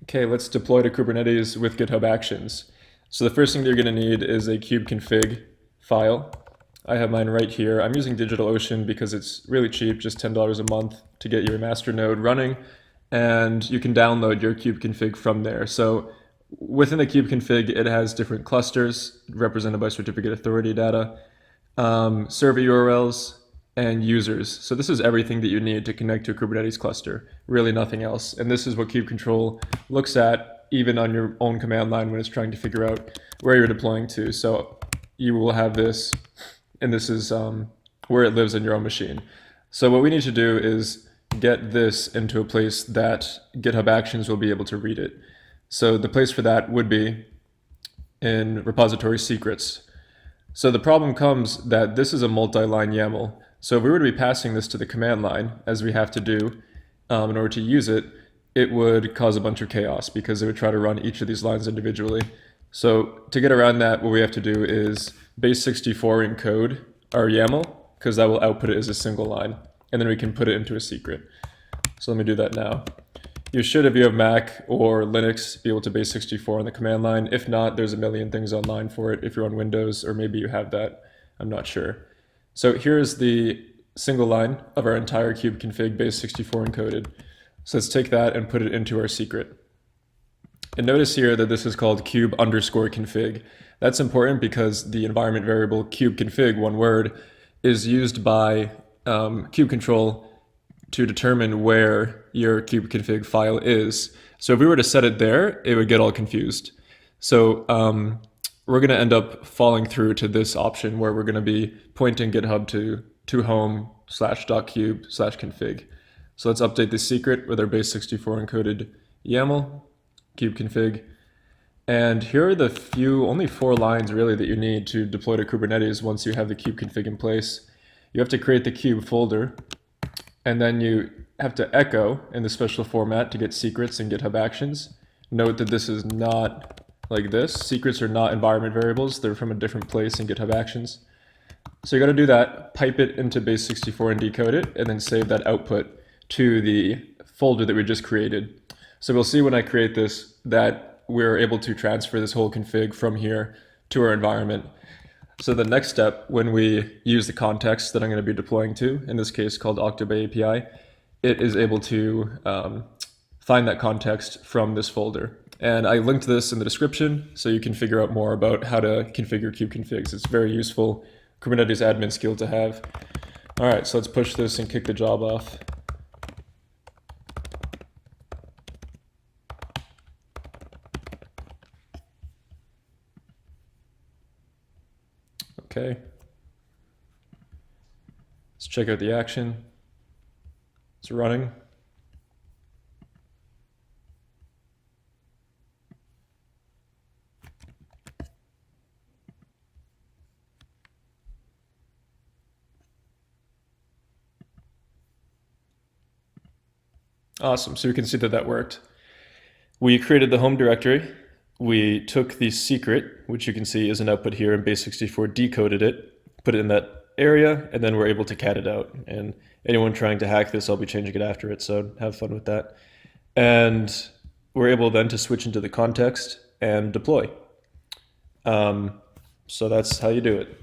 Okay, let's deploy to Kubernetes with GitHub Actions. So the first thing that you're going to need is a kubeconfig file. I have mine right here. I'm using DigitalOcean because it's really cheap, just $10 a month to get your master node running, and you can download your kubeconfig from there. So within the kubeconfig, it has different clusters represented by certificate authority data, server URLs, and users. So this is everything that you need to connect to a Kubernetes cluster, really nothing else. And this is what kubecontrol looks at even on your own command line when it's trying to figure out where you're deploying to. So you will have this, and this is where it lives in your own machine. So what we need to do is get this into a place that GitHub Actions will be able to read it. So the place for that would be in repository secrets. So the problem comes that this is a multi-line YAML. So if we were to be passing this to the command line, as we have to do in order to use it, it would cause a bunch of chaos because it would try to run each of these lines individually. So to get around that, what we have to do is base64 encode our YAML, because that will output it as a single line, and then we can put it into a secret. So let me do that now. You should, if you have Mac or Linux, be able to base64 on the command line. If not, there's a million things online for it if you're on Windows, or maybe you have that, I'm not sure. So here's the single line of our entire kubeconfig base64 encoded. So let's take that and put it into our secret. And notice here that this is called kube_config. That's important because the environment variable kubeconfig, one word, is used by kubecontrol to determine where your kubeconfig file is. So if we were to set it there, it would get all confused. So we're going to end up falling through to this option where we're going to be pointing GitHub to home/.kube/config. So let's update the secret with our base64 encoded YAML, kubeconfig. And here are the only 4 lines really that you need to deploy to Kubernetes once you have the kubeconfig in place. You have to create the kube folder, and then you have to echo in the special format to get secrets in GitHub Actions. Note that this is not like this. Secrets are not environment variables. They're from a different place in GitHub Actions. So you got to do that, pipe it into base64 and decode it, and then save that output to the folder that we just created. So we'll see when I create this that we're able to transfer this whole config from here to our environment. So the next step, when we use the context that I'm going to be deploying to, in this case called Octobay API, it is able to find that context from this folder. And I linked this in the description so you can figure out more about how to configure kubeconfigs. It's very useful Kubernetes admin skill to have. All right, so let's push this and kick the job off. Okay. Let's check out the action. It's running. Awesome, so you can see that that worked. We created the home directory. We took the secret, which you can see is an output here, and base64 decoded it, put it in that area, and then we're able to cat it out. And anyone trying to hack this, I'll be changing it after it, so have fun with that. And we're able then to switch into the context and deploy. So that's how you do it.